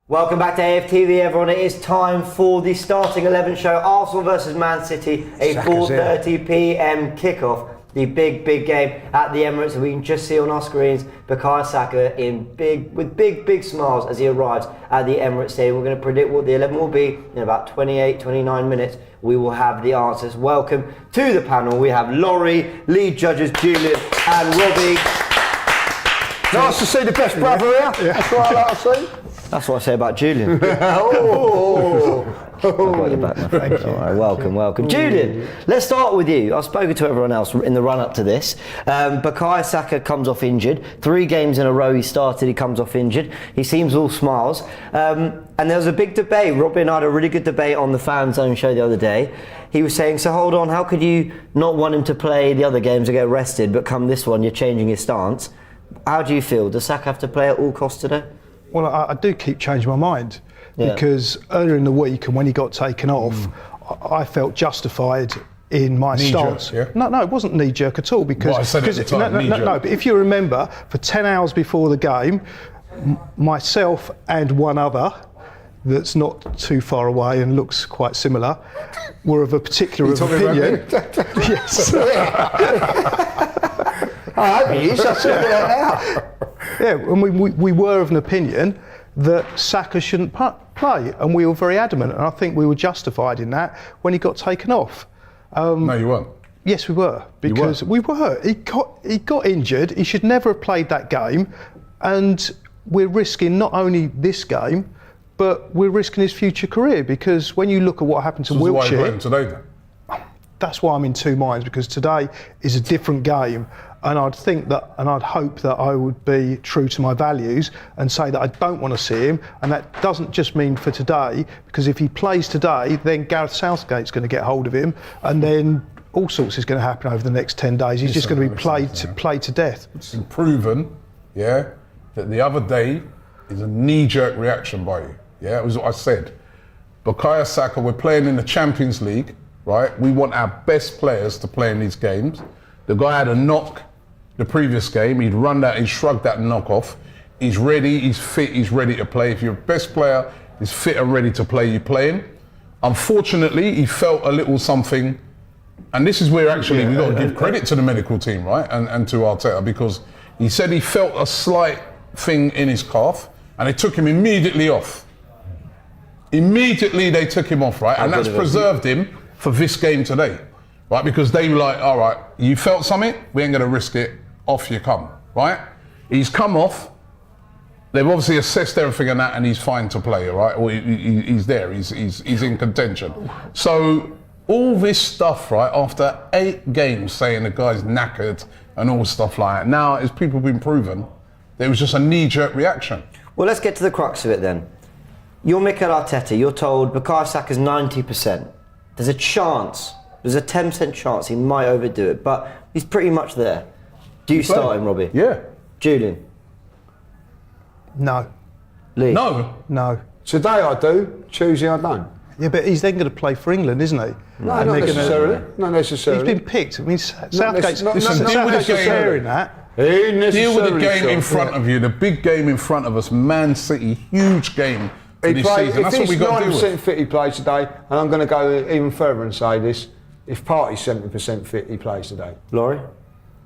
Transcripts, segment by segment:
Welcome back to AFTV, everyone. It is time for the starting 11 show. Arsenal versus Man City, a 4:30 p.m. kickoff. The big game at the Emirates, and we can just see on our screens Bukayo Saka with big smiles as he arrives at the Emirates Stadium. We're going to predict what the 11 will be in about 29 minutes. We will have the answers. Welcome to the panel. We have Laurie, lead judges Julian and Robbie. Nice to see the best brother here. Yeah. That's what I like to see. That's what I say about Julian. Thank you. All right, welcome. Julian, let's start with you. I've spoken to everyone else in the run-up to this. Bukayo Saka comes off injured. 3 games in a row he started, he comes off injured. He seems all smiles. And there was a big debate. Robbie and I had a really good debate on the FANZONE show the other day. He was saying, so hold on, how could you not want him to play the other games and get rested, but come this one, you're changing his stance? How do you feel? Does Saka have to play at all costs today? Well, I do keep changing my mind because earlier in the week and when he got taken off, I felt justified in my stance. Yeah? No, it wasn't knee-jerk at all because... Well, I said it at the time, no, but if you remember, for 10 hours before the game, myself and one other that's not too far away and looks quite similar were of a particular opinion. Yes. I hope he is. I'll check it out. Yeah, and we were of an opinion that Saka shouldn't play, and we were very adamant, and I think we were justified in that when he got taken off. No, you weren't. Yes, we were, because we were. He got injured. He should never have played that game, and we're risking not only this game, but we're risking his future career. Because when you look at what happened to Wiltshire, why you today then? That's why I'm in two minds, because today is a different game. And I'd think that, and I'd hope that I would be true to my values and say that I don't want to see him. And that doesn't just mean for today, because if he plays today, then Gareth Southgate's going to get hold of him, and then all sorts is going to happen over the next 10 days. He's just going to be played to death. It's been proven, that the other day is a knee-jerk reaction by you. Yeah, it was what I said. Bukayo Saka, we're playing in the Champions League, right? We want our best players to play in these games. The guy had a knock the previous game. He'd run that, he shrugged that knock off. He's ready, he's fit, he's ready to play. If your best player is fit and ready to play, you play him. Unfortunately, he felt a little something, and this is where actually we've got to give credit to the medical team, right? And to Arteta, because he said he felt a slight thing in his calf, and they took him immediately off. Immediately they took him off, right? And that's preserved him for this game today. Right, because they were like, all right, you felt something, we ain't gonna risk it, off you come, right? He's come off, they've obviously assessed everything and that, and he's fine to play, all right? Or he's there, he's in contention. So all this stuff, right, after 8 games saying the guy's knackered and all stuff like that, now as people have been proven, there was just a knee-jerk reaction. Well, let's get to the crux of it then. You're Mikel Arteta, you're told Bukayo Saka's 90%. There's a chance. There's a 10% chance he might overdo it, but he's pretty much there. Do you start him, Robbie? Yeah. Julian? No. Lee? No. Today I do, Tuesday I don't. Yeah, but he's then going to play for England, isn't he? No, not necessarily. Not necessarily. He's been picked. I mean, Southgate's sharing that. Deal with the game in front of you, the big game in front of us, Man City, huge game for this season. That's what we got to do with. If he's 90% fit, he plays today, and I'm going to go even further and say this, if Partey's 70% fit, he plays today. Laurie?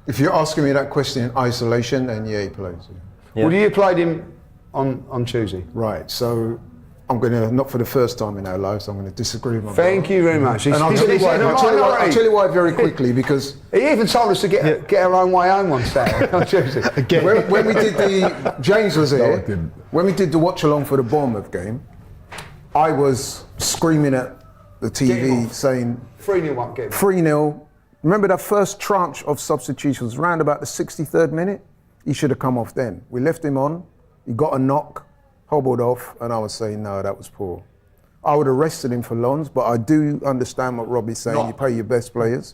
If you're asking me that question in isolation, then yeah, he plays. Yeah. Well, you played him on Tuesday. Right, so I'm going to, not for the first time in our lives, I'm going to disagree with my Thank you very much. And I'll tell you why very quickly, because... He even told us to get our own way home on Saturday, on Tuesday. when we did the... James was here. No, I didn't. When we did the watch-along for the Bournemouth game, I was screaming at the TV saying... 3-0 up, get him. 3-0. Remember that first tranche of substitutions, round about the 63rd minute? He should have come off then. We left him on, he got a knock, hobbled off, and I was saying, no, that was poor. I would have rested him for Lons, but I do understand what Robbie's saying, you pay your best players.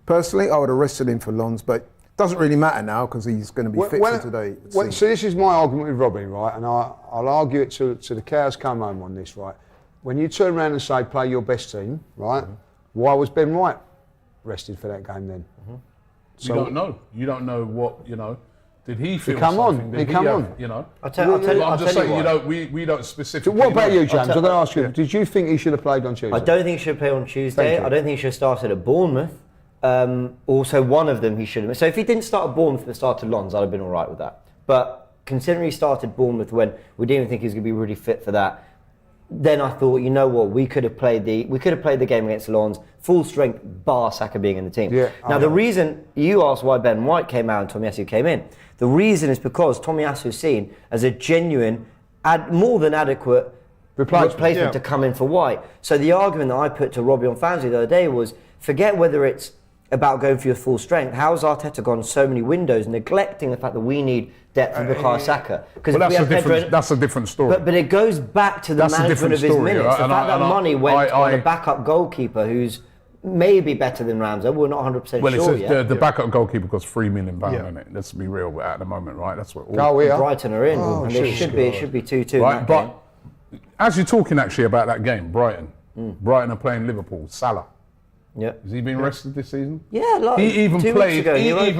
Personally, I would have rested him for Lons, but it doesn't really matter now because he's going to be fit for today. So this is my argument with Robbie, right? And I'll argue it to the cows come home on this, right? When you turn around and say, play your best team, right? Why was Ben White rested for that game then? So you don't know. You don't know what, Did he feel come on, something? he Did come have, on. You know. I'll tell you I'm just saying, what. we don't specifically. What about know. you, James? I'm going to ask you. Did you think he should have played on Tuesday? I don't think he should play on Tuesday. Thank you. I don't think he should have started at Bournemouth. Also, one of them he should have. So if he didn't start at Bournemouth but started Lons, I'd have been all right with that. But considering he started Bournemouth when we didn't even think he was going to be really fit for that, then I thought, you know what, we could have played the game against Lons full strength, bar Saka being in the team. Yeah, now the reason you asked why Ben White came out and Tomiyasu came in, the reason is because Tomiyasu is seen as a genuine, more than adequate replacement to come in for White. So the argument that I put to Robbie on FANZONE the other day was, forget whether it's about going for your full strength. How's Arteta gone so many windows, neglecting the fact that we need depth from Bukayo Saka? Because that's a different story. But it goes back to the management of his minutes. Right? The fact that money went on a backup goalkeeper who's maybe better than Ramsey. We're not 100% sure yet. The backup goalkeeper costs £3 million, isn't it? Let's be real at the moment, right? That's what. Brighton are in, and it should be 2-2. Right, but as you're talking actually about that game, Brighton are playing Liverpool. Salah. Yeah. Has he been rested this season? Yeah, like he even 2 played. weeks ago,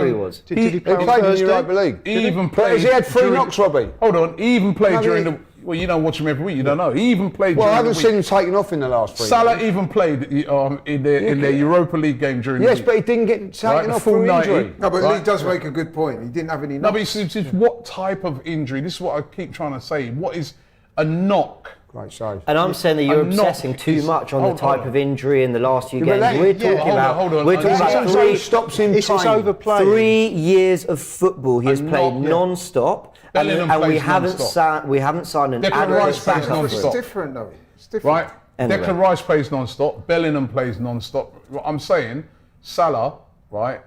He was. Did he play in the Europa League? He even played. Has he had 3 knocks, Robbie? Hold on. He even played during the. Well, you don't watch him every week. You don't know. He even played. Well, I during haven't the seen him taken off in the last 3 Salah games. even played in their Europa League game during the week. Yes, but he didn't get taken off for injury. No, but Lee does make a good point. He didn't have any No, knocks. but it's what type of injury? This is what I keep trying to say. What is a knock? Great save. And I'm saying that you're A knock obsessing too is- much on the hold type on. of injury in the last few Yeah, but games. We're talking hold on, about. hold on. We're talking about It's three. stops him It's playing. overplaying. 3 years of football he has And played not- non-stop, and Bellingham we plays haven't non-stop. signed an Declan adequate Rice plays backup. non-stop. It's different though. It's different. Right? Anyway. Declan Rice plays non-stop. Bellingham plays non-stop. I'm saying Salah, right?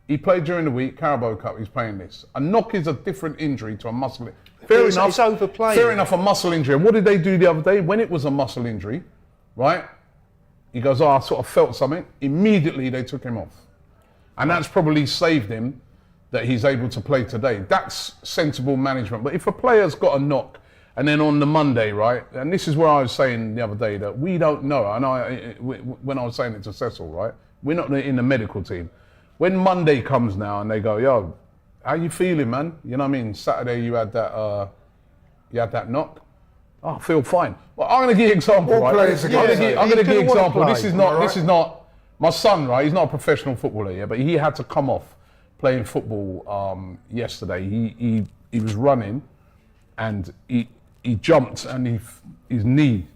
He played during the week, Carabao Cup, he's playing this. A knock is a different injury to a muscle. It's overplaying. Fair enough, a muscle injury. What did they do the other day? When it was a muscle injury, right? He goes, I sort of felt something. Immediately they took him off. And that's probably saved him that he's able to play today. That's sensible management. But if a player's got a knock, and then on the Monday, right, and this is where I was saying the other day that we don't know, and when I was saying it to Cecil, right, we're not in the medical team. When Monday comes now and they go, yo, how you feeling, man? You know what I mean? Saturday you had that knock. Oh, I feel fine. Well, I'm going to give you an example, All right? players are I'm going to give you an gonna wanna example. play. This is not my son, right? He's not a professional footballer, yeah, but he had to come off playing football yesterday. He was running, and he jumped, and his knee,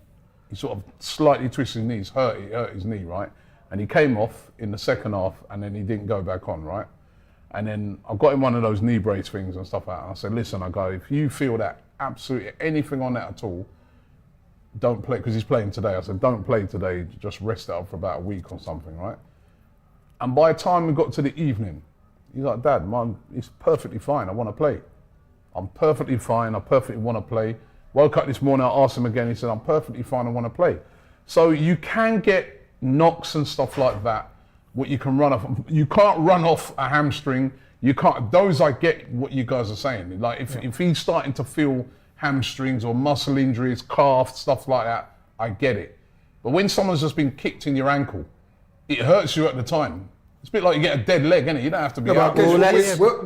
he sort of slightly twisted his knees, hurt his knee, right? And he came off in the second half, and then he didn't go back on, right? And then I got him one of those knee brace things and stuff like that. And I said, listen, I go, if you feel that absolutely anything on that at all, don't play, because he's playing today. I said, don't play today, just rest it up for about a week or something, right? And by the time we got to the evening, he's like, Dad, Mum, it's perfectly fine, I want to play. I'm perfectly fine, I perfectly want to play. Woke up this morning, I asked him again, he said, I'm perfectly fine, I want to play. So you can get knocks and stuff like that, what you can run off. You can't run off a hamstring. You can't. Those I get what you guys are saying. Like if he's starting to feel hamstrings or muscle injuries, calf, stuff like that, I get it. But when someone's just been kicked in your ankle, it hurts you at the time. It's a bit like you get a dead leg, isn't it? You don't have to be out.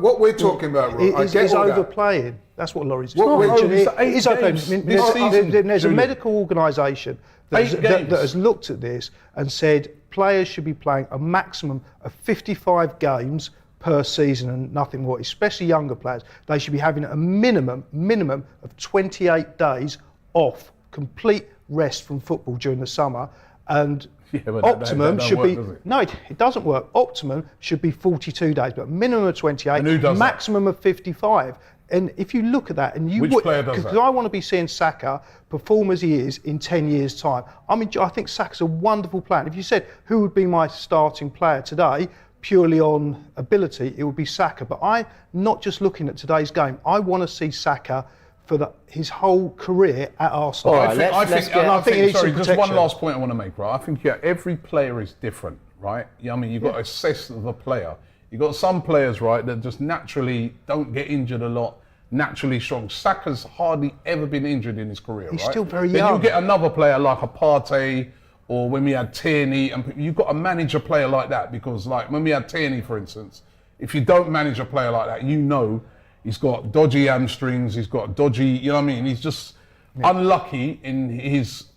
What we're talking about, Rob, I It's get all that. overplaying. That's what Laurie's What we're- mentioning. it's 8 It is overplaying. games I mean, this season, there's a Julian. medical organisation that has looked at this and said players should be playing a maximum of 55 games per season and nothing more, especially younger players. They should be having a minimum of 28 days off, complete rest from football during the summer. And but optimum that should work, be does it? no, it doesn't work. Optimum should be 42 days, but minimum of 28, And who does that? maximum of 55. And if you look at that, and you Which player does because that? I want to be seeing Saka perform as he is in 10 years' time. I mean, I think Saka's a wonderful player. And if you said who would be my starting player today, purely on ability, it would be Saka. But I'm not just looking at today's game. I want to see Saka for his whole career at Arsenal. All right, I think he needs sorry, some just one protection. last point I want to make, right? I think every player is different, right? I mean, you've got to assess the player. You've got some players, right, that just naturally don't get injured a lot, naturally strong. Saka's hardly ever been injured in his career, He's right? still very then young. you get another player like a Partey, or when we had Tierney, and you've got to manage a player like that, because like when we had Tierney, for instance, if you don't manage a player like that, you know He's got dodgy hamstrings. He's got dodgy, you know what I mean? He's just unlucky in his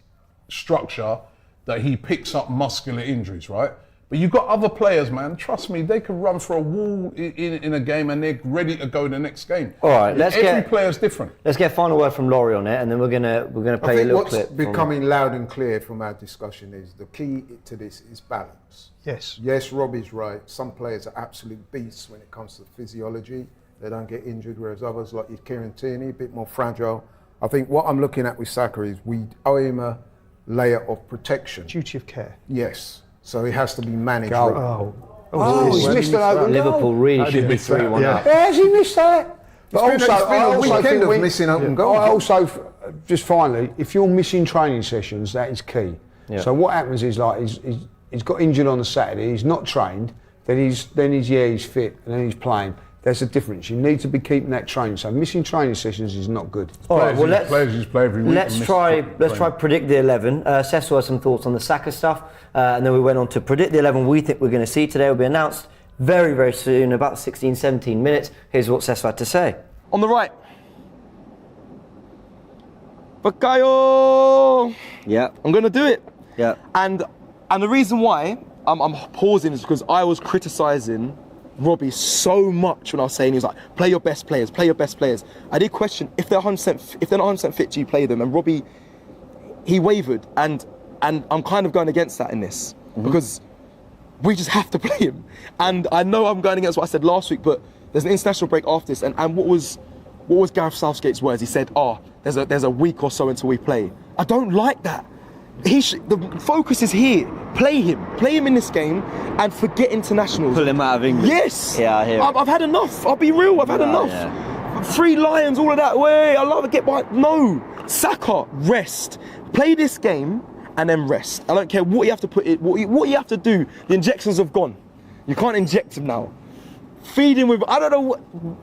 structure that he picks up muscular injuries, right? But you've got other players, man. Trust me, they can run for a wall in a game and they're ready to go the next game. All right, every player's different. Let's get a final word from Laurie on it, and then we're gonna play a little clip. What's becoming loud and clear from our discussion is the key to this is balance. Yes. Yes, Robbie's right. Some players are absolute beasts when it comes to physiology. They don't get injured, whereas others, like your Kieran Tierney, a bit more fragile. I think what I'm looking at with Saka is we owe him a layer of protection. Duty of care. Yes. So he has to be managed. He's missed an open Liverpool really should be 3-1 up. Has he missed that? But It's been a weekend of missing open goals. I also, just finally, if you're missing training sessions, that is key. Yeah. So what happens is like he's got injured on the Saturday, he's not trained, then he's fit, and then he's playing. There's a difference. You need to be keeping that training. So missing training sessions is not good. All right, well Players just play every week. let's try predict the 11. Cecil has some thoughts on the Saka stuff, and then we went on to predict the 11 we think we're going to see today. Will be announced very, very soon, about 16, 17 minutes. Here's what Cecil had to say. On the right. Bakayo! Yeah. I'm going to do it. Yeah. And the reason why I'm pausing is because I was criticising Robbie so much when I was saying he was like, play your best players, play your best players. I did question if they're 100%, if they're not 100% fit, do you play them? And Robbie, he wavered, and I'm kind of going against that in this because we just have to play him. And I know I'm going against what I said last week, but there's an international break after this, and what was Gareth Southgate's words? He said, there's a week or so until we play. I don't like that. The focus is here. Play him in this game, and forget internationals. Pull him out of England. Yes. Yeah, I hear. I've had enough. I'll be real. I've had enough. Yeah. 3 Lions, all of that. Wait, I love to get by. No, Saka, rest. Play this game and then rest. I don't care what you have to put it. What you have to do. The injections have gone. You can't inject him now. Feed him with, I don't know what,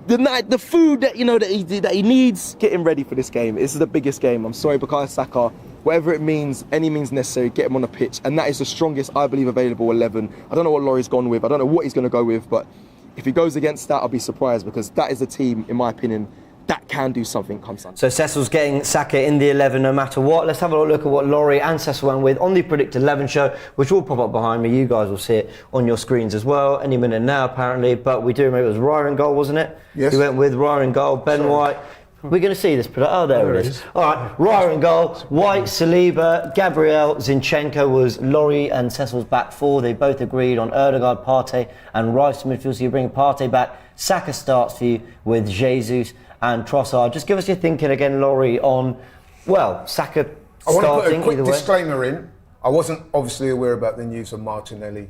the food that that he needs. Get him ready for this game. This is the biggest game. I'm sorry, Bukayo Saka. Whatever it means, any means necessary, get him on the pitch. And that is the strongest, I believe, available 11. I don't know what Laurie's gone with. I don't know what he's going to go with. But if he goes against that, I'll be surprised, because that is a team, in my opinion, that can do something come Sunday. So Cecil's getting Saka in the 11 no matter what. Let's have a look at what Laurie and Cecil went with on the Predict 11 show, which will pop up behind me. You guys will see it on your screens as well, any minute now apparently. But we do remember it was Ryan goal, wasn't it? Yes. We went with Ryan goal, Ben White. We're going to see this. Oh, there it is. All right, Ryan goal, White, Saliba, Gabriel, Zinchenko was Laurie and Cecil's back 4. They both agreed on Ødegaard, Partey and Rice to midfield. So you bring Partey back. Saka starts for you with Jesus and Trossard. Just give us your thinking again, Laurie, on, Saka I want to put starting a quick either way. disclaimer in. I wasn't obviously aware about the news of Martinelli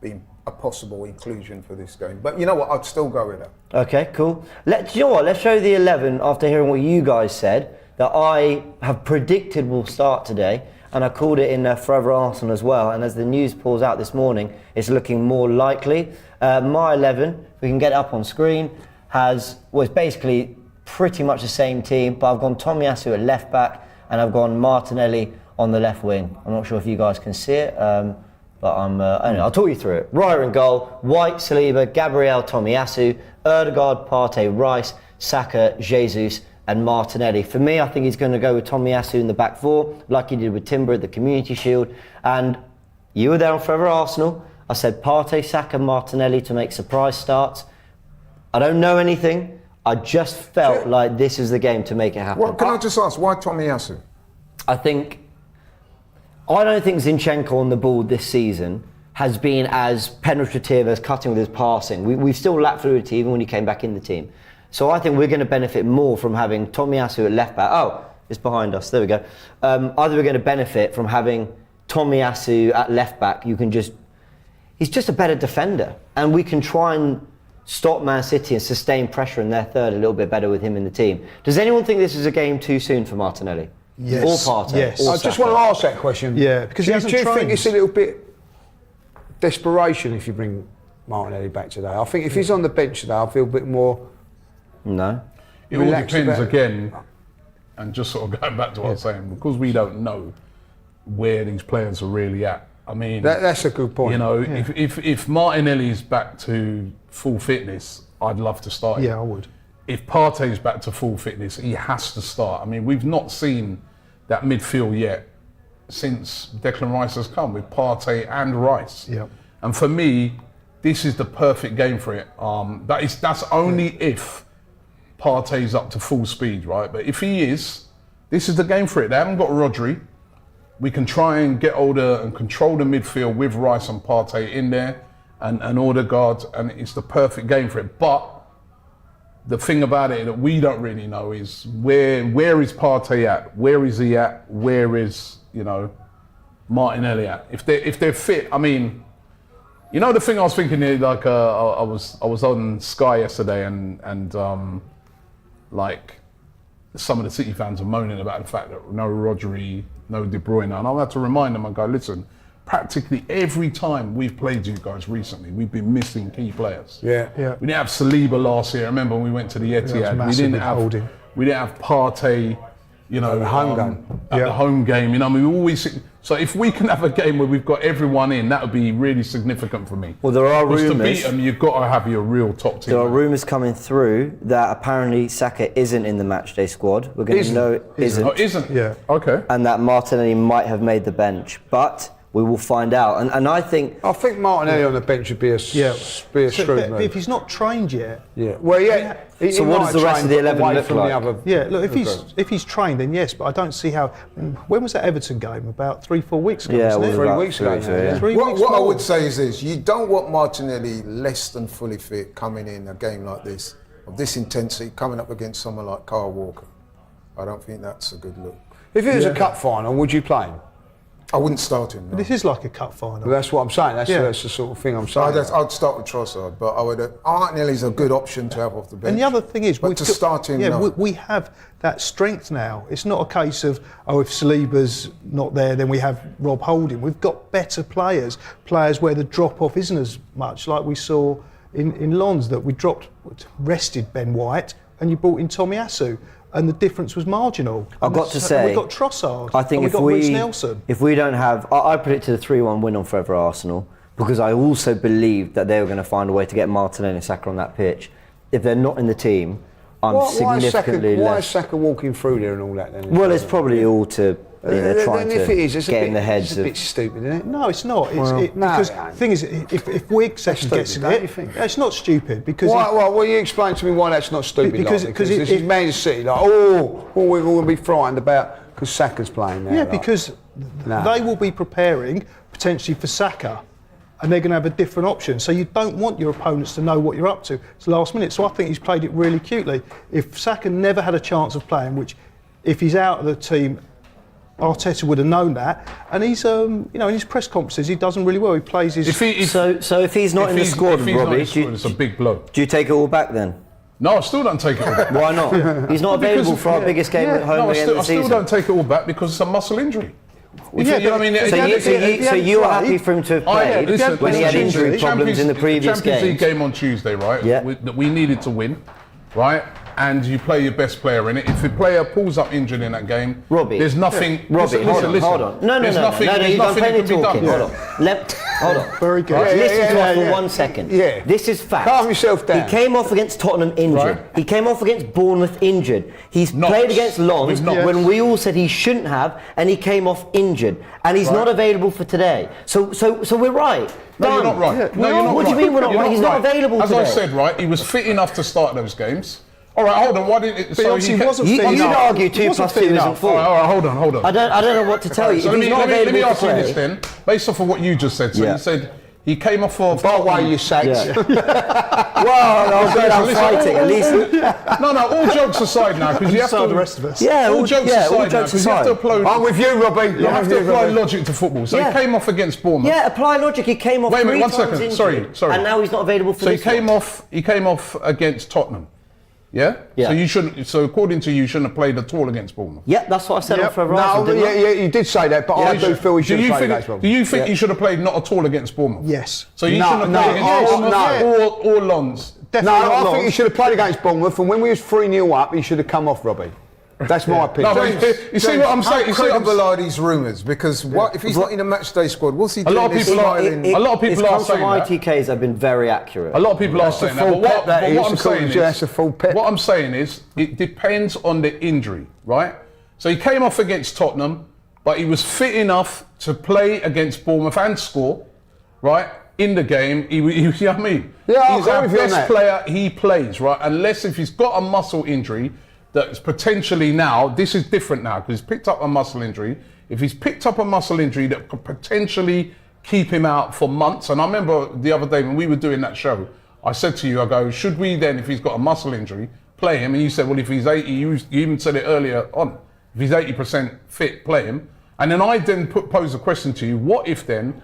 being a possible inclusion for this game. But you know what? I'd still go with that. Okay, cool. Let's show the 11 after hearing what you guys said that I have predicted will start today, and I called it in Forever Arsenal as well. And as the news pulls out this morning, it's looking more likely. My 11, we can get it up on screen, was basically pretty much the same team, but I've gone Tomiyasu at left back and I've gone Martinelli on the left wing. I'm not sure if you guys can see it. But I'll talk you through it. Raya in goal, White, Saliba, Gabriel, Tomiyasu, Ødegaard, Partey, Rice, Saka, Jesus and Martinelli. For me, I think he's going to go with Tomiyasu in the back 4, like he did with Timber at the Community Shield. And you were there on Forever Arsenal. I said Partey, Saka, Martinelli to make surprise starts. I don't know anything. I just felt like this is the game to make it happen. Well, can I just ask, why Tomiyasu? I don't think Zinchenko on the ball this season has been as penetrative as cutting with his passing. We've still lacked fluidity even when he came back in the team. So I think we're going to benefit more from having Tomiyasu at left back. Oh, it's behind us. There we go. Either we're going to benefit from having Tomiyasu at left back. He's just a better defender, and we can try and stop Man City and sustain pressure in their third a little bit better with him in the team. Does anyone think this is a game too soon for Martinelli? Yes. Or Partey? Yes. Or I just Saka? want to ask that question. Yeah, because he hasn't do you think trained. it's a little bit desperation if you bring Martinelli back today? I think if he's on the bench today, I feel a bit more. No. It all relaxed depends about it. again, and just sort of going back to what I was saying, because we don't know where these players are really at. I mean, That's a good point. you know, if Martinelli's back to full fitness, I'd love to start him. Yeah, I would. If Partey's back to full fitness, he has to start. I mean, we've not seen that midfield yet since Declan Rice has come with Partey and Rice. Yeah. And for me, this is the perfect game for it. That's only if Partey's up to full speed, right? But if he is, this is the game for it. They haven't got Rodri. We can try and get older and control the midfield with Rice and Partey in there and Odegaard, and it's the perfect game for it. But the thing about it that we don't really know is where is Partey at? Where is he at? Where is, Martinelli at? If they're fit, I mean, the thing I was thinking is like I was on Sky yesterday and like some of the City fans are moaning about the fact that no Rodri, no De Bruyne, and I'll have to remind them and go, listen, practically every time we've played you guys recently, we've been missing key players. Yeah. We didn't have Saliba last year. I remember when we went to the Etihad. We didn't have Partey, the home game. At the home game. We always. So if we can have a game where we've got everyone in, that would be really significant for me. Well, there are rumours. To beat them, you've got to have your real top team. There are rumours coming through that apparently Saka isn't in the matchday squad. We're going to know isn't. Oh, isn't? Yeah. Okay. And that Martinelli might have made the bench, but we will find out. And I think Martinelli on the bench would be a shrewd move. But if he's not trained yet, Well, yeah. So what does the rest of the 11 look like? If he's trained, then yes. But I don't see how. When was that Everton game? About 3-4 weeks ago. Yeah, wasn't it? 3 weeks ago. Yeah. 3 weeks. What I would say is this: you don't want Martinelli less than fully fit coming in a game like this, of this intensity, coming up against someone like Kyle Walker. I don't think that's a good look. If it was a cup final, would you play him? I wouldn't start him. No. This is like a cup final. Well, that's what I'm saying. That's the sort of thing I'm saying. I'd start with Trossard, but I would. Martinelli's a good option to have off the bench. And the other thing is, start him, no. we have that strength now. It's not a case of if Saliba's not there, then we have Rob Holding. We've got better players where the drop off isn't as much, like we saw in Lens, that we rested Ben White and you brought in Tomiyasu. And the difference was marginal. I've got to say, we got Trossard. I think if we don't have, I predicted a 3-1 win on Forever Arsenal because I also believed that they were going to find a way to get Martinelli and Saka on that pitch. If they're not in the team, significantly less. Why is Saka walking through there and all that then? Well, it's probably all to trying to get in the heads of. It's a bit stupid, isn't it? No, it's not. Because the thing is, if Wigg second gets in it, it's not stupid. Because well, you explain to me why that's not stupid. Because this is Man City, we're going to be frightened about because Saka's playing now. Yeah, because they will be preparing potentially for Saka. And they're going to have a different option. So you don't want your opponents to know what you're up to. It's last minute. So I think he's played it really cutely. If Saka never had a chance of playing, which if he's out of the team, Arteta would have known that, and he's, in his press conferences, he does them really well. He plays his. So if he's not in the squad, Robbie, it's a big blow. Do you take it all back then? No, I still don't take it all back. Why not? He's not available for our biggest game at home at the end of the season. I still don't take it all back because it's a muscle injury. So you were happy for him to have played when he had injury problems in the previous Champions League games? game on Tuesday, right? Yeah. That we needed to win, right? And you play your best player in it. If the player pulls up injured in that game, Robbie, there's nothing. Robbie, hold on. No, you've done plenty talking. Hold on. Very good. Listen to us for 1 second. Yeah. This is fact. Calm yourself down. He came off against Tottenham injured. Right. He came off against Bournemouth injured. He's played against Lens when we all said he shouldn't have, and he came off injured. And he's not available for today. So we're right. No, you're not right. Yeah. No, you're not what right. do you mean we're not right? He's not available today. As I said, right, he was fit enough to start those games. All right, hold on. Why didn't it? But obviously he wasn't fit enough. You'd argue 2 + 2 isn't 4. All right, hold on. I don't know what to tell you. So if he's not let me available ask you this then, based off of what you just said. So you said he came off for. By the way, you sacked. Well, I'm going out fighting at least. No, all jokes aside now, because you have to. The rest of us. Yeah, all jokes aside, you have to apply. I'm with you, Robbie. You have to apply logic to football. So he came off against Bournemouth. Yeah, apply logic. He came off. Wait a minute, 1 3 times second. injured, Sorry. And now he's not available for this. So he came off against Tottenham. Yeah? Yeah. So according to you, shouldn't have played at all against Bournemouth. Yeah, that's what I said on Forever Arsenal, No, didn't I? you did say that, but I do feel he should have played against Bournemouth. Do you think he should have played not at all against Bournemouth? Yes. So you shouldn't have played against Bournemouth or Lens? No, I think he should have played against Bournemouth, and when we was 3-0 up, he should have come off, Robbie. That's my opinion. No, but you see what I'm saying? How You see what I'm credible are these rumours? Because what if he's not in a match day squad? What's he doing? lot of this people are- smiling? a lot of people it's are come from saying that. ITKs have been very accurate. A lot of people are saying that, but what I'm saying is, that's a full pep. what I'm saying is, it depends on the injury, right? So he came off against Tottenham, but he was fit enough to play against Bournemouth and score, right? In the game, you know what I mean? Yeah, I he's agree our with you on best that. player. He plays, right? Unless if he's got a muscle injury that's potentially now, this is different now because he's picked up a muscle injury. If he's picked up a muscle injury that could potentially keep him out for months, and I remember the other day when we were doing that show, I said to you, I go, should we then, if he's got a muscle injury, play him? And you said, well, if he's 80, you even said it earlier on, if he's 80% fit, play him. And then I then pose a question to you, what if then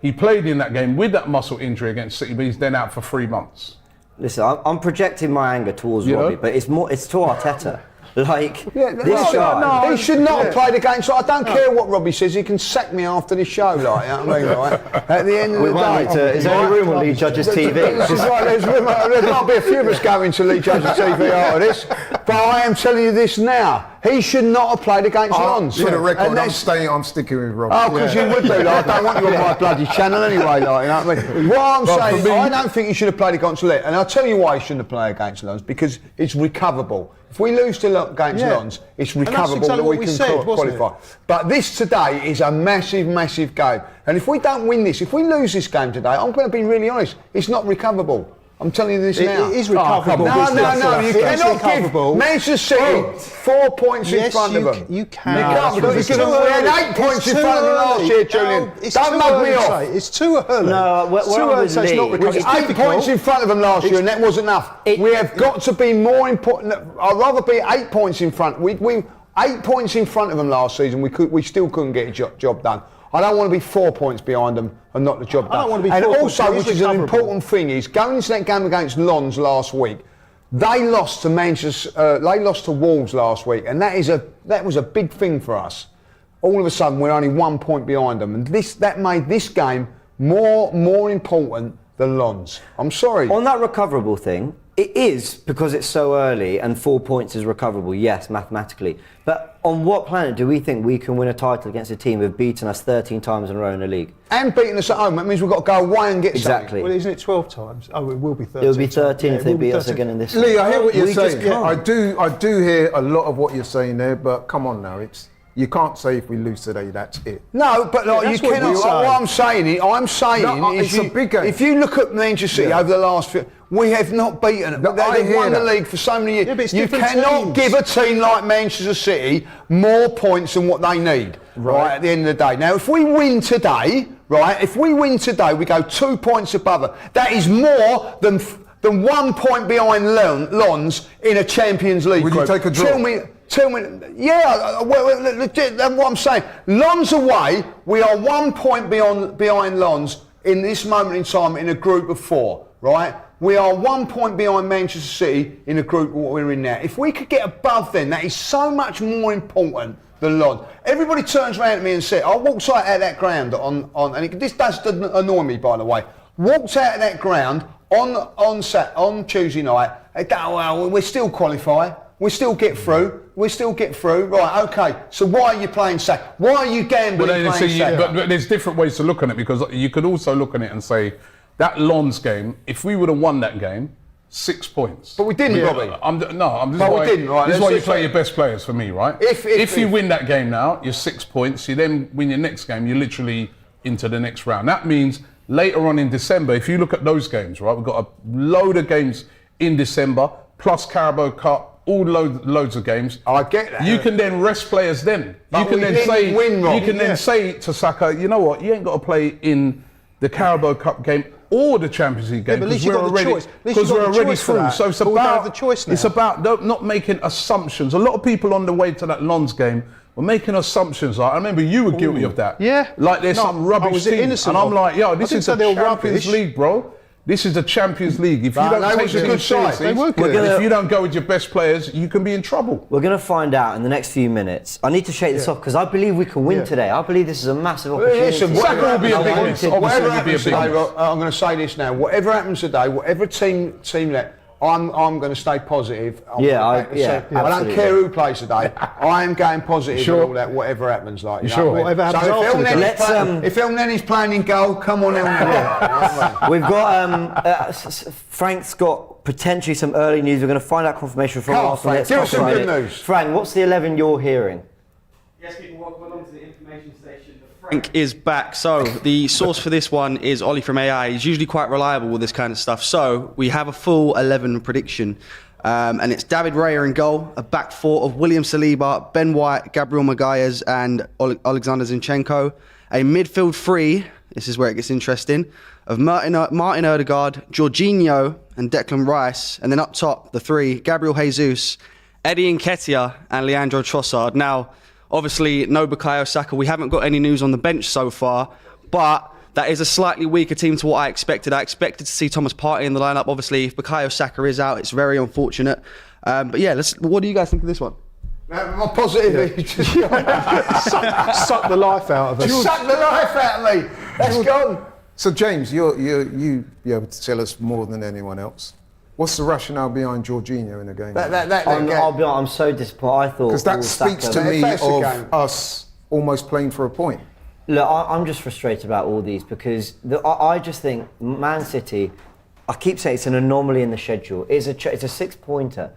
he played in that game with that muscle injury against City, but he's then out for 3 months? Listen, I'm projecting my anger towards Robbie, but it's to Arteta. Like, this guy. He should not have played against. I don't care what Robbie says. He can sack me after the show, like, you know what I mean, right? At the end of the day, Is there any room on Lee Judge's TV? This is right, there might be a few of us going to Lee Judge's TV after this, but I am telling you this now. He should not have played against Lons. For the record, I'm sticking with Rob. Oh, because you would do. Like, I don't want you on my bloody channel anyway. Like, you know what I mean? What I'm saying, is, I don't think he should have played against Lons, and I'll tell you why he shouldn't have played against Lons, because it's recoverable. If we lose to against Lons, it's recoverable exactly that what we we can said, wasn't qualify. But this today is a massive, massive game, and if we don't win this, if we lose this game today, I'm going to be really honest. It's not recoverable. I'm telling you this now. It is recoverable. No, you cannot give Manchester City 4 points in front of them. You can. You can't, because we had 8 points in front of them last year, Julian. Don't mug me off. It's too early. No, it's too early to say it's not It was recoverable. 8 points in front of them last year, and that wasn't enough. We have got to be more important. I'd rather be 8 points in front. We 8 points in front of them last season. We still couldn't get a job done. I don't want to be 4 points behind them and not the job done. I don't want to be and 4 also, points. which is an important thing, is going into that game against Lons last week. They lost to they lost to Wolves last week, and that was a big thing for us. All of a sudden, we're only 1 point behind them, and that made this game more important than Lons. I'm sorry. On that recoverable thing, it is because it's so early and 4 points is recoverable, yes, mathematically. But on what planet do we think we can win a title against a team who've beaten us 13 times in a row in the league? And beating us at home, that means we've got to go away and get Exactly. Well, isn't it 12 times? Oh, it will be 13. It'll be 13 Yeah, if they it will be beat us 13. again in this. Lee, I hear what you're We just saying. can't. I do hear a lot of what you're saying there, but come on now, you can't say if we lose today, that's it. No, but like, that's you what cannot. we're saying. What I'm saying No, is, it's a big game. if you look at Manchester City over the last few, we have not beaten them. No, I They've hear won the that. league for so many years. Yeah, but it's you different cannot teams. give a team like Manchester City more points than what they need. Right at the end of the day. Now, if we win today, we go 2 points above them. That is more than 1 point behind Lons in a Champions League Would you group. take a draw? Tell me, yeah, that's what I'm saying. Lons away, we are 1 point behind Lons in this moment in time in a group of 4, right? We are 1 point behind Manchester City in a group what we're in now. If we could get above them, that is so much more important than Lons. Everybody turns around to me and says, I walked out of that ground this does annoy me, by the way. Walked out of that ground on Tuesday night, they go, well, we still qualify. We still get through. Right, okay. So why are you playing Saka? Why are you gambling playing Saka? But there's different ways to look at it, because you could also look at it and say, that Lons game, if we would have won that game, 6 points. But we didn't, Robbie. We didn't, right? This is why you play your best players for me, right? If you win that game now, you're 6 points. You then win your next game, you're literally into the next round. That means later on in December, if you look at those games, right, we've got a load of games in December, plus Carabao Cup, all loads of games. I get that. You can then rest players then. But You can we then say to Saka, you know what, you ain't got to play in the Carabao Cup game or the Champions League game, but at least you've got the choice. because we're already through. So it's But we don't have about the choice now. it's about not making assumptions. A lot of people on the way to that Lons game were making assumptions. Like, I remember you were guilty of that. Yeah. Like there's some rubbish was team, innocent and I'm of- like, yo, I this didn't is say the they were Champions rubbish. League, bro. This is the Champions League. If you But don't they take was a the good game side. seriously, They were good. if you don't go with your best players, you can be in trouble. We're going to find out in the next few minutes. I need to shake this off because I believe we can win today. I believe this is a massive opportunity. Listen, Saka will be a big miss. whatever Obviously, will be a happens big today, miss. I'm going to say this now. Whatever happens today, whatever team let, I'm going to stay positive. Yeah, I absolutely. don't care who plays today. I am going positive Sure? and all that, whatever happens. Like, you know Sure? what I mean? Whatever happens so after the game. if El Nenny's playing in goal, come on, El Nenny. We've got Frank's got potentially some early news. We're going to find out confirmation from Come on, Arsenal. Frank, give us some good news. Frank, what's the 11 you're hearing? Yes, people, welcome along to the information station. Frank is back. So the source for this one is Ollie from AI. He's usually quite reliable with this kind of stuff. So we have a full 11 prediction. And it's David Raya in goal, a back four of William Saliba, Ben White, Gabriel Magalhaes and Alexander Zinchenko. A midfield three, this is where it gets interesting, of Martin Odegaard, Jorginho and Declan Rice. And then up top, the three, Gabriel Jesus, Eddie Nketiah and Leandro Trossard. Now, obviously, no Bukayo Saka. We haven't got any news on the bench so far, but that is a slightly weaker team to what I expected. I expected to see Thomas Partey in the lineup. Obviously, if Bukayo Saka is out, it's very unfortunate. But yeah, what do you guys think of this one? My positivity just Suck the life out of us. suck the life out of me. That's gone. So James, you be able to tell us more than anyone else. What's the rationale behind Jorginho in the game? I'll be honest, I'm so disappointed. I thought Because that speaks to me That's the of game. us almost playing for a point. Look, I'm just frustrated about all these because I just think Man City, I keep saying it's an anomaly in the schedule. It's a 6-pointer.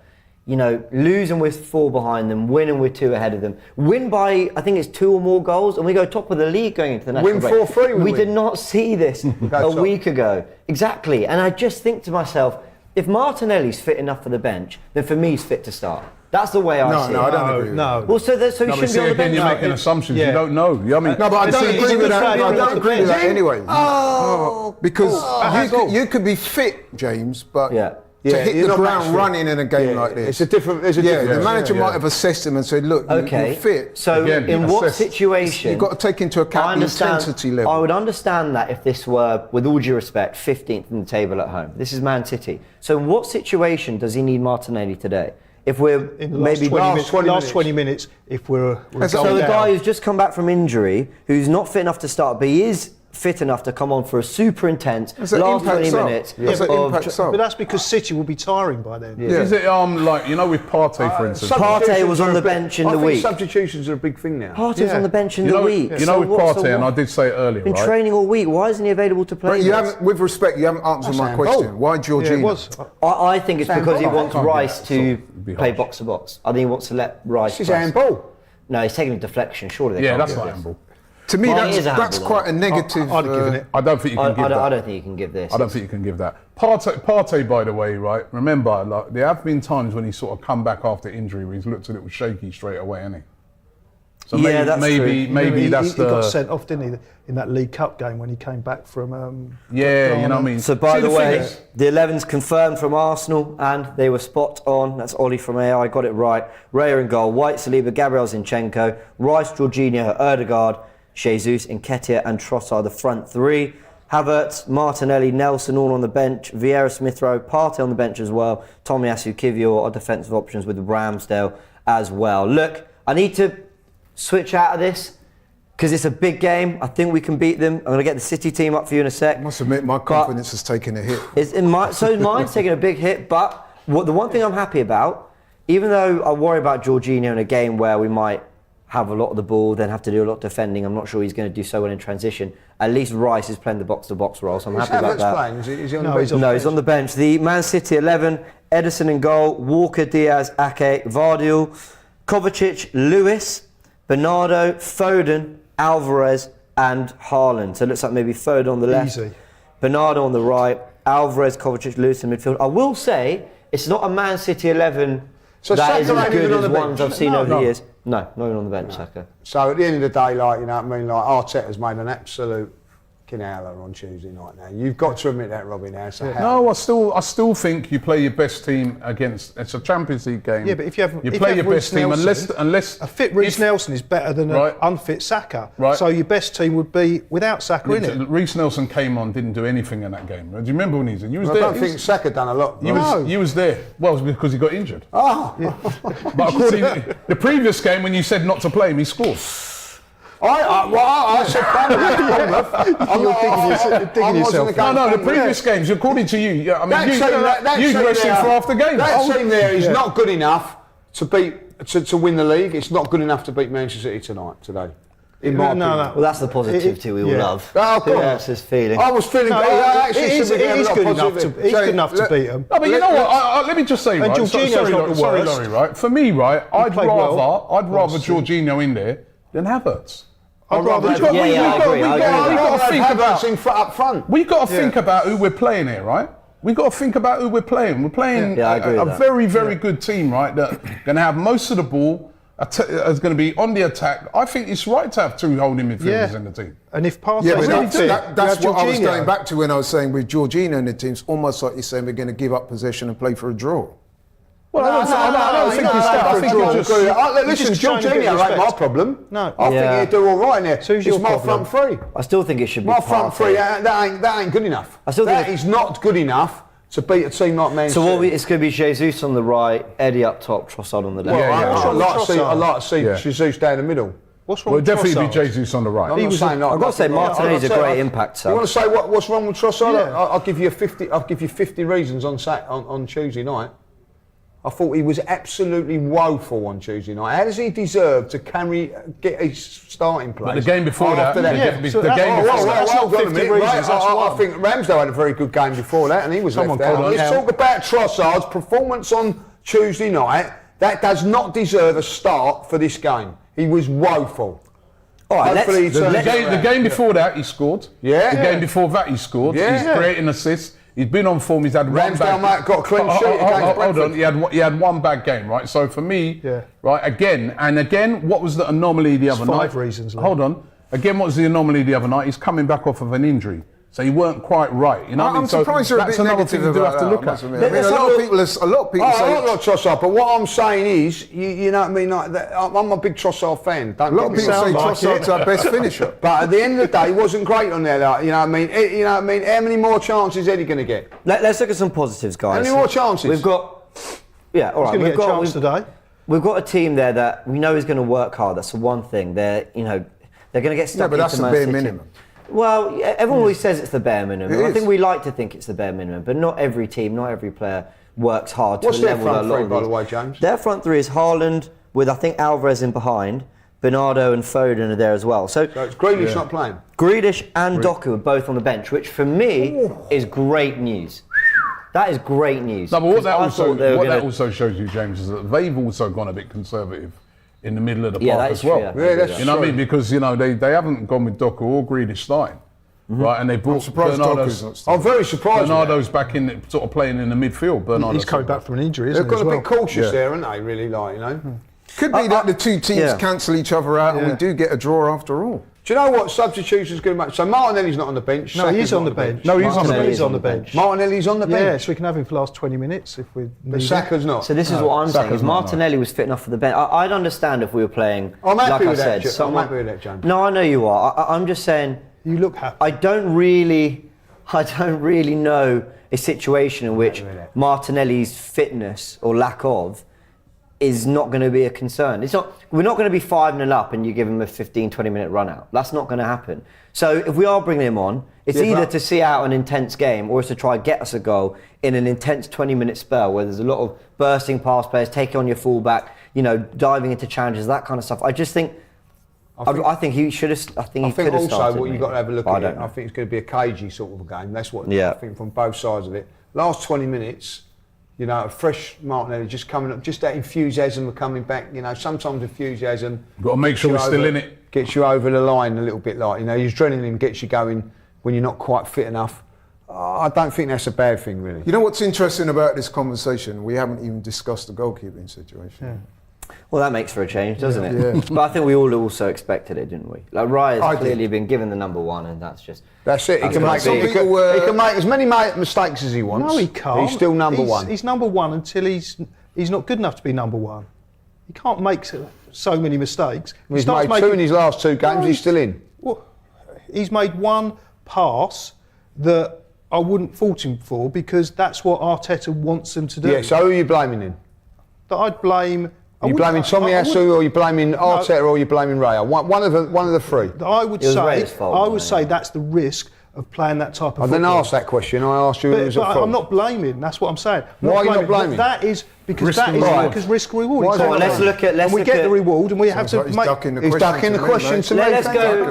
You know, losing with 4 behind them, winning with 2 ahead of them. Win by, I think it's 2 or more goals, and we go top of the league going into the national Win break. 4-3 We did not see this a week ago. Exactly. And I just think to myself, if Martinelli's fit enough for the bench, then for me he's fit to start. That's the way I see it. I don't agree with that. Well, so he No, but shouldn't see, be on the again, bench. you're making assumptions. You don't know. I mean, No, but I don't agree with that. I don't agree with that anyway. Oh, Because you could be fit, James, but Yeah. to hit you're the not ground match fit. running in a game like this. It's a different. There's a Yeah, different. the manager might have assessed him and said, look, Okay. you're fit. So Again, in what assess. situation? You've got to take into account the intensity level. I would understand that if this were, with all due respect, 15th in the table at home. This is Man City. So in what situation does he need Martinelli today? If we're In the maybe last 20 minutes, if we're so going the down. guy who's just come back from injury, who's not fit enough to start, but he is fit enough to come on for a super intense It's an last impact 20 sub. minutes. Yeah, it's an of- impact sub. But that's because City will be tiring by then. is it like, you know, with Partey, for instance? Partey was on the bench in the week. Substitutions are a big thing now. Partey's on the bench in You the know, week. you know, with what- Partey, and I what? did say it earlier, Been right? training all week. Why isn't he available to play? But you this? haven't, with respect, you haven't answered my question. Why Jorginho? Yeah, it was. I think it's because he wants Can't Rice get- to be play harsh. box to box. I think he wants to let Rice. This is press. handball. No, he's taking a deflection. Surely they Yeah, can't that's do not this. handball. To me, Well, it is a that's handball, quite a negative. I'd have given it. I don't think you can give that. I don't think you can give this. I don't think you can give that. Partey, by the way, right? Remember, like, there have been times when he's sort of come back after injury where he's looked a little shaky straight away, hasn't he? So Yeah, that's true. maybe that's he got the. sent off, didn't he, in that League Cup game when he came back from. Yeah, you know what I mean. So by See, the thing way, is- the 11's confirmed from Arsenal, and they were spot on. That's Ollie from AI, got it right. Raya in goal, White, Saliba, Gabriel Zinchenko, Rice, Jorginho, Odegaard, Jesus, Nketiah and Trossard, the front 3. Havertz, Martinelli, Nelson all on the bench. Vieira, Smith Rowe, Partey on the bench as well. Tomiyasu, Kivior are defensive options with Ramsdale as well. Look, I need to switch out of this because it's a big game. I think we can beat them. I'm going to get the City team up for you in a sec. I must admit, my confidence has taken a hit. So mine's taking a big hit, but the one thing I'm happy about, even though I worry about Jorginho in a game where we might have a lot of the ball, then have to do a lot of defending, I'm not sure he's going to do so well in transition. At least Rice is playing the box-to-box role, so I'm happy about that. Playing? Is he on No, the bench? he's No, he's on the bench. The Man City 11, Ederson in goal, Walker, Diaz, Ake, Vardiel, Kovacic, Lewis, Bernardo, Foden, Alvarez and Haaland. So it looks like maybe Foden on the left, Easy. Bernardo on the right, Alvarez, Kovacic, Lewis in midfield. I will say, it's not a Man City 11 So that Saka is as ain't good even on as the ones bench? I've seen No, over no. the years. No, not even on the bench, Saka. So at the end of the day, like, you know what I mean, like Arteta's made an absolute howler on Tuesday night now. You've got to admit that, Robbie, now. So No, I still think you play your best team against. It's a Champions League game. Yeah, but if you have play your best team unless a fit Reece if- Nelson is better than Right. an unfit Saka. Right. So your best team would be without Saka in it. Reece Nelson came on, didn't do anything in that game. Do you remember when he was in? You was I there. don't think Saka done a lot. You was there. Well, it was because he got injured. Oh, But according to the previous game, when you said not to play him, he scored. I said digging yourself. No, the previous games, according to you, you dressing for after games. That team there is not good enough to win the league. It's not good enough to beat Manchester City today. In my opinion. Well, that's the positivity we all love. Oh, of course. That's his feeling. I was feeling. He's good enough to beat them. No, but you know what? Let me just say, right? Jorginho's not the Sorry, worst. Laurie, right? For me, right, I'd played rather well. Jorginho in there than Havertz. I'd rather. I agree. We've got to think about up front. We've got to think about who we're playing here, right? We've got to think about who we're playing. We're playing a very, very good team, right? That going to have most of the ball. Is going to be on the attack. I think it's right to have two holding midfielders in the team. And if Partey's that's what I was going back to when I was saying with Jorginho in the team. It's almost like you're saying we're going to give up possession and play for a draw. Well, I don't think it's that. I think it's just. Listen, Jorginho ain't my problem. No. I think he'll do all right in there. So who's it's your my problem? front three. I still think it should be My front Partey. three, that ain't good enough. That is not good enough to beat a team like Man So City. it's going to be Jesus on the right, Eddie up top, Trossard on the left. I'd like to see Jesus down the middle. What's wrong Well, with definitely Trossard? be Jesus on the right. I've got to say Martinelli's a great impact sub. You want to say what's wrong with Trossard? Yeah. I'll give you 50. I'll give you 50 reasons on Tuesday night. I thought he was absolutely woeful on Tuesday night. How does he deserve to get his starting place? But the game before that, I think Ramsdale had a very good game before that, and he was left out. Let's talk about Trossard's performance on Tuesday night. That does not deserve a start for this game. He was woeful. All right, the game before that, he scored. Yeah. The game before that, he scored. Yeah. He's creating assists. He's been on form. He's had Ramsdale might got a clean sheet against Hold on, he had one bad game, right? So for me, right, again, what was the anomaly the other night? 5 reasons. Hold on. Again, what was the anomaly the other night? He's coming back off of an injury. So he weren't quite right. You know what I mean? I'm surprised you're a bit negative thing you do have to look at. I mean, a lot of people say. I like Trossard, but what I'm saying is, you know what I mean? Like that, I'm a big Trossard fan. A lot of people say Trossard's our best finisher. But at the end of the day, he wasn't great on there. Like, you know what I mean? You know what I mean? How many more chances is Eddie going to get? Let's look at some positives, guys. How many more chances? We've got. Yeah, all right. We've got a chance today. We've got a team there that we know is going to work hard. That's the one thing. They're going to get stuck. Yeah, but that's the bare minimum. Well, everyone always says it's the bare minimum. I think we like to think it's the bare minimum, but not every team, not every player works hard to a level that a lot of What's their front three, by the way, James? Their front three is Haaland with, I think, Alvarez in behind. Bernardo and Foden are there as well. So it's Grealish not playing. Grealish and Doku are both on the bench, which for me is great news. That is great news. No, but what that also shows you, James, is that they've also gone a bit conservative in the middle of the park as well. Yeah, that's you know what I mean? Because they haven't gone with Doku or Grealish starting, right? And they brought Bernardo's. I'm very surprised. Bernardo's back in, sort of playing in the midfield. He's coming back from an injury, isn't he? They've got to be cautious there, haven't they? Really, like, you know. Could be that the two teams cancel each other out and we do get a draw after all. Do you know what substitutions going to make? So Martinelli's not on the bench. No, he's on the bench. No, he's on the bench. He's on the bench. Martinelli's on the bench. Yeah, so we can have him for the last 20 minutes if we need But Saka's not. So this is what I'm saying. If Martinelli was fit enough for the bench, I'd understand if we were playing. I'm happy with that. I'm happy with that, James. No, I know you are. I'm just saying. You look happy. I don't really know a situation in which Martinelli's fitness or lack of is not going to be a concern. We're not going to be 5-0 up and you give him a 15-20 minute run out. That's not going to happen. So if we are bringing him on, it's either to see out an intense game or it's to try and get us a goal in an intense 20-minute spell where there's a lot of bursting past players, taking on your fullback, diving into challenges, that kind of stuff. I just think. I think he should have. I think also what you've got to have a look at. I think it's going to be a cagey sort of a game. That's what I think from both sides of it. Last 20 minutes. A fresh Martinelli just coming up, just that enthusiasm of coming back. Sometimes enthusiasm. Got to make sure we're still in it. Gets you over the line a little bit, like your adrenaline gets you going when you're not quite fit enough. I don't think that's a bad thing, really. You know what's interesting about this conversation? We haven't even discussed the goalkeeping situation. Yeah. Well, that makes for a change, doesn't it? Yeah. But I think we all also expected it, didn't we? Like Raya's clearly been given the number one, and that's just. That's it. He can make as many mistakes as he wants. No, he can't. He's still number one. He's number one until he's not good enough to be number one. He can't make so many mistakes. He's made two in his last 2 games. He's still in. Well, he's made one pass that I wouldn't fault him for because that's what Arteta wants him to do. Yeah. So who are you blaming then? That I'd blame Are you blaming Tommy Asu, or you blaming Arteta, or you blaming Raya? One of the three. I would It was say, Ray's fault, that's the risk of playing that type of I didn't football. ask that question. I asked you if it was a But fault. I'm not blaming. That's what I'm saying. Why are you not blaming? That is because Risk and because reward. risk and reward. Why is that Exactly. not blaming? And we get the reward, and we have to Like he's make. ducking the He's question ducking the to me, question mate. to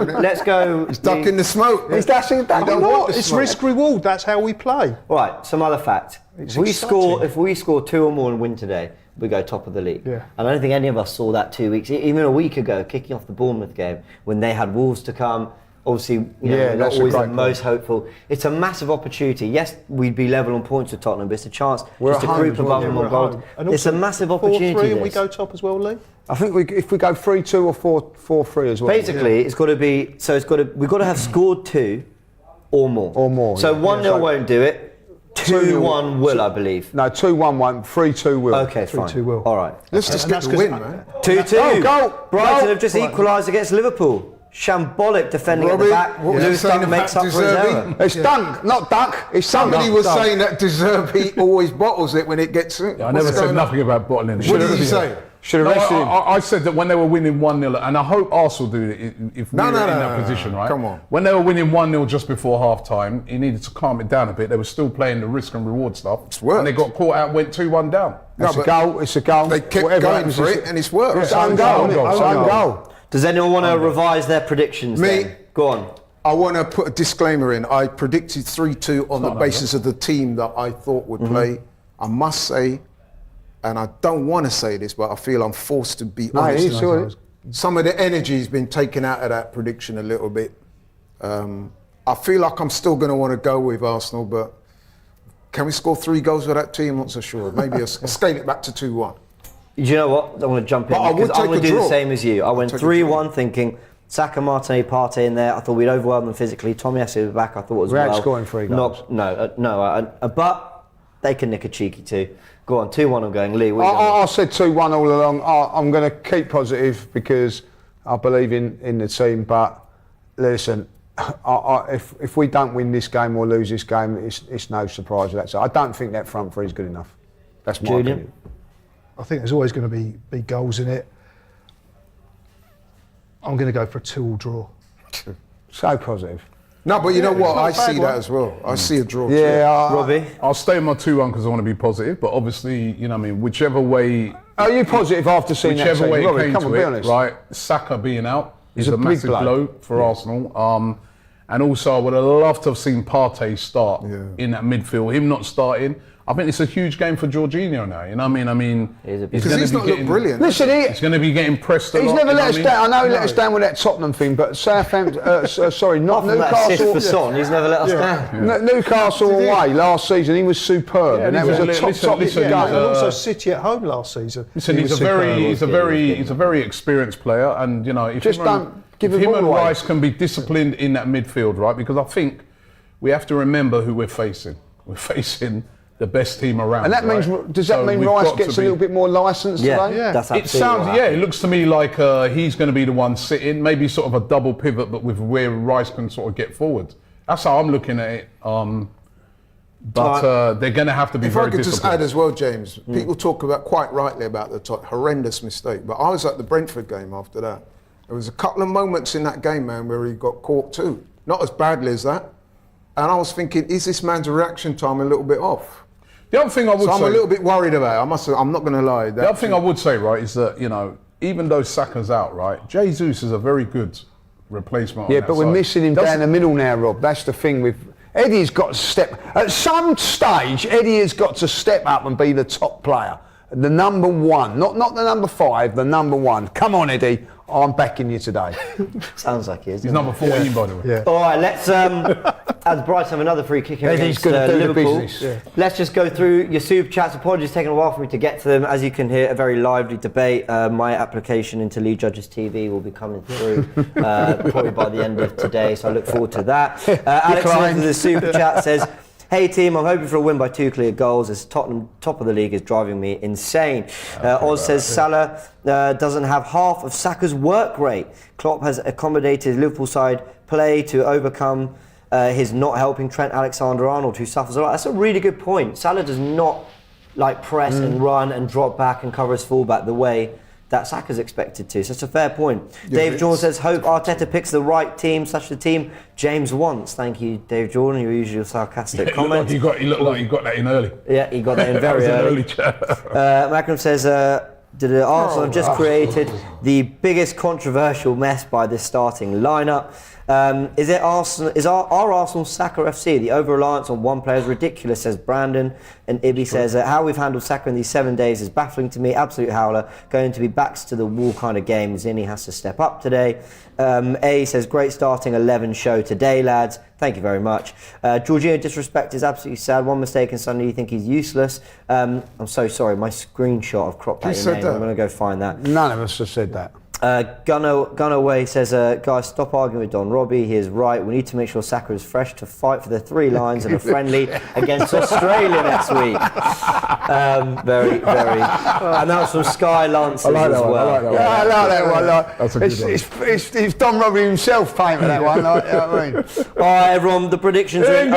me. Let's go. He's ducking the smoke. He's dashing back. don't I'm want not. the It's smoke. risk reward. That's how we play. Right, some other fact. It's If exciting. we score 2 or more and win today, we go top of the league. Yeah. And I don't think any of us saw that 2 weeks, even a week ago, kicking off the Bournemouth game when they had Wolves to come. Obviously, Yeah, we're not that's a always the great most hopeful. It's a massive opportunity. Yes, we'd be level on points with Tottenham, but it's a chance We're just to at home creep as well. above Yeah, them We're on at gold. home. And It's a also massive opportunity. 4-3 and we this. go top as well, Lee. I think if we go 3-2 or 4-3 as well. Basically, it's got to be. So we've got to have scored 2 or more. Or more, So yeah. 1-0 So- won't do it. 2-1 will, I believe. No, 2-1 won't. 3-2 will. Okay, fine. 3-2 will. All right. Let's just And get that's the 'cause win, man. 2-2. Oh, goal. Brighton Goal. have just equalised against Liverpool. Shambolic defending at Robbie, the back. what was you Lewis saying Dunk makes about up for his De Zerbi? error. It's Dunk, not Duck. It's Somebody was Dunk. saying that De Zerbi always bottles it when it gets in. I never said nothing about bottling. What did you say? Should have No, rested him. I said that when they were winning 1-0, and I hope Arsenal do it if we No, were no, in no, that no, position, no. right? Come on. When they were winning 1-0 just before half time, he needed to calm it down a bit. They were still playing the risk and reward stuff. worked. And they got caught out, went 2-1 down. It's No, a goal. It's a goal. They kept Whatever going happens, for it's- it, and it's worked. It's own goal. It's own goal. Does anyone want to revise their predictions? Me. Then? Go on. I want to put a disclaimer in. I predicted 3-2 on the not basis of the team that I thought would play. I must say, and I don't want to say this, but I feel I'm forced to be No, honest. it is, sure it is. Some of the energy has been taken out of that prediction a little bit. I feel like I'm still going to want to go with Arsenal, but can we score 3 goals with that team? I'm not so sure. Maybe I'll scale it back to 2-1. Do you know what? I want to jump in But I would because I'm take going a to do the draw. same as you. I went take a 3-1 thinking Saka, Martinez, Partey in there. I thought we'd overwhelm them physically. Tommy Asu was back. I thought as We well. ain't scoring 3 goals. But they can nick a cheeky 2. Go on, 2-1. I'm going. Lee, what are you I said 2-1 all along. I'm going to keep positive because I believe in the team. But listen, if we don't win this game or lose this game, it's no surprise. That's. I don't think that front three is good enough. That's my Julian? opinion. I think there's always going to be goals in it. I'm going to go for a 2-2 draw. So positive. No, but you know what? not I a bad see one. that as well. I see a draw. too. Yeah. Robbie? I'll stay on my 2-1 because I want to be positive, but obviously, you know what I mean, whichever way... Are you positive after seeing that Whichever team? way it Robbie, came come on, to be it, honest. right? Saka being out is a a big massive blow. blow for Arsenal. And also, I would have loved to have seen Partey start in that midfield. Him not starting, I think it's a huge game for Jorginho now. You know what I mean? He's a big- Because he's not looked brilliant. Listen, He's going to be getting pressed a he's lot. never you know let us what I mean? down. I know he let us down with that Tottenham thing, but Southampton, sorry, not Apart from that assist Newcastle. for Son, he's never let us down. Newcastle away last season, he was superb, Yeah, and that was listen, a listen, top listen, game. And also City at home last season. Listen, He he's was a superb. he's a very experienced player, and you know, if Just him don't give if him him all and away. Rice can be disciplined in that midfield, right? Because I think we have to remember who we're facing. We're facing the best team around. And that right? means, does that So mean we've Rice got gets to a little bit more licence Yeah, today? that's It absolutely sounds, what yeah, it happened. looks to me like he's going to be the one sitting, maybe sort of a double pivot, but with where Rice can sort of get forward. That's how I'm looking at it. But they're going to have to be If very I could just disciplined. add as well, James, people talk about quite rightly about the horrendous mistake, but I was at the Brentford game after that. There was a couple of moments in that game, man, where he got caught too. Not as badly as that. And I was thinking, is this man's reaction time a little bit off? The other thing I would So I'm say, a little bit worried about it. I'm not going to lie. the other thing I would say, right, is that, you know, even though Saka's out, right, Jesus is a very good replacement. Yeah, on that but we're side. missing him Doesn't- down the middle now, Rob. That's the thing with Eddie's got to step. At some stage, Eddie has got to step up and be the top player, the number one, not the number 5, the number 1. Come on, Eddie, I'm backing you today. Sounds like he is. He's doesn't number 14, by the way. Yeah. All right, let's. As Brighton have another free kick here Eddie's against gonna do the Liverpool. business. Yeah. Let's just go through your super chats. Apologies, taking a while for me to get to them. As you can hear, a very lively debate. My application into Lead Judges TV will be coming through probably by the end of today, so I look forward to that. Alex Smith with the super chat says, "Hey team, I'm hoping for a win by 2 clear goals as Tottenham top of the league is driving me insane." Oz says Salah doesn't have half of Saka's work rate. Klopp has accommodated Liverpool side play to overcome his not helping Trent Alexander-Arnold, who suffers a lot. That's a really good point. Salah does not like press and run and drop back and cover his fullback the way that Saka's expected to. So it's a fair point. Dave Jordan says, hope Arteta picks the right team, such the team James wants. Thank you, Dave Jordan, your usual sarcastic comment. He looked like he got that in early. Yeah, he got that in very early. Macklem says, Arsenal have just created the biggest controversial mess by this starting lineup. Is our Arsenal Saka FC? The over-reliance on one player is ridiculous, says Brandon. And Ibby says, how we've handled Saka in these 7 days is baffling to me. Absolute howler. Going to be backs to the wall kind of game. Zinni has to step up today. A says, great starting 11 show today, lads. Thank you very much. Jorginho disrespect is absolutely sad. One mistake and suddenly you think he's useless. I'm so sorry. My screenshot of cropped out your name. I'm going to go find that. None of us have said that. Gunaway says, guys, stop arguing with Don Robbie. He is right. We need to make sure Saka is fresh to fight for the 3 lions in a friendly against Australia next week. Very. And that was from Sky Lancers as well. I like that one. That's a good one. It's Don Robbie himself paying for that one. Like, you know what I mean? All right, everyone, the predictions are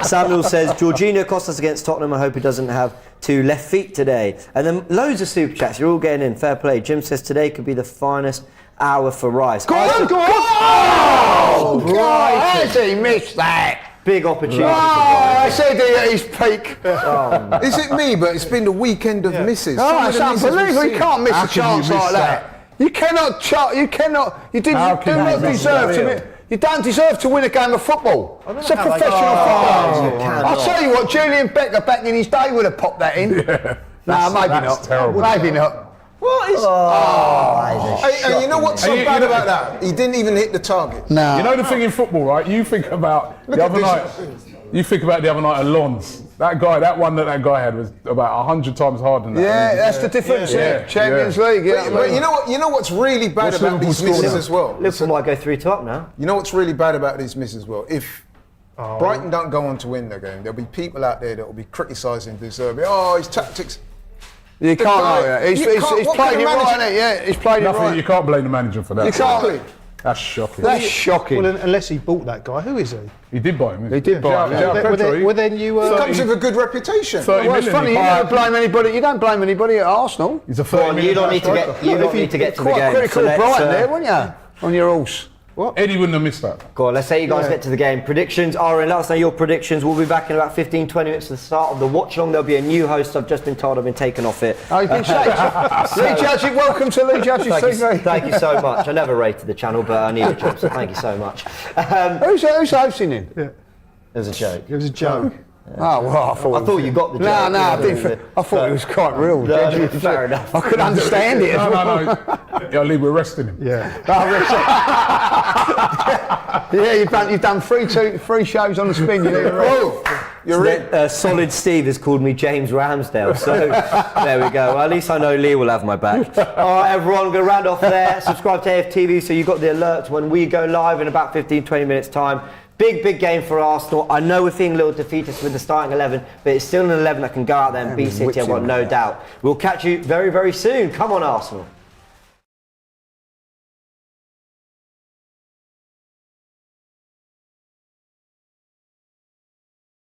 Samuel says, Jorginho cost us against Tottenham. I hope he doesn't have 2 left feet today. And then loads of super chats. You're all getting in. Fair play. Jim says today could be the finest hour for Rice. Go on! Oh, God, has he missed that? Big opportunity. I said he at his peak. Is it me? But it's been the weekend of misses. Oh, it's unbelievable. You can't miss a chance like that. You cannot. You do not deserve to win. You don't deserve to win a game of football. It's a professional football. I'll tell you what, Julian Becker back in his day would have popped that in. No, maybe not. Terrible. Maybe not. What is? Hey, you know what's so bad about that? He didn't even hit the target. No. You know the thing in football, right? You think about the other night at Lons. That one that guy had was about 100 times harder than that. Yeah, that's the difference. Champions League. Yeah. But you know what's really bad about these misses as well? Liverpool might go 3-2 up now. You know what's really bad about these misses as well? If Brighton don't go on to win the game, there'll be people out there that will be criticising De Zerbi. Oh, his tactics. You can't know that. He's played it right, isn't he? Yeah, he's played it right. You can't blame the manager for that. Exactly. That's shocking. That's shocking. Well, unless he bought that guy, who is he? He did buy him. He did buy him. Well, then you. He comes with a good reputation. Well, it's funny. You don't blame anybody. You don't blame anybody at Arsenal. He's a 30 million. You don't need to get to the game. Quite critical of Brighton there, weren't you? On your horse. What? Eddie wouldn't have missed that. Go on, let's say you guys get to the game. Predictions are in. Let us know your predictions. We'll be back in about 15-20 minutes to the start of the watch along. There'll be a new host. I've just been told I've been taken off it. Oh, you've been changed. Lee Judge, welcome to Lee Judge's TV. Thank you so much. I never rated the channel, but I need a job, so thank you so much. Who's hosting him? It was a joke. It was a joke. Oh, well, I thought you got the joke. No, I didn't. I thought it was quite real. Fair enough. I could understand it. No. Yeah, Lee, we're arresting him. Yeah. Yeah, you've done three shows on the spin. Solid Steve has called me James Ramsdale, so there we go. Well, at least I know Lee will have my back. All right, everyone, we're going to round off there. Subscribe to AFTV so you got the alerts when we go live in about 15-20 minutes time. Big game for Arsenal. I know we're feeling a little defeatist with the starting 11, but it's still an 11 that can go out there and beat City, I've got no doubt. We'll catch you very, very soon. Come on, Arsenal.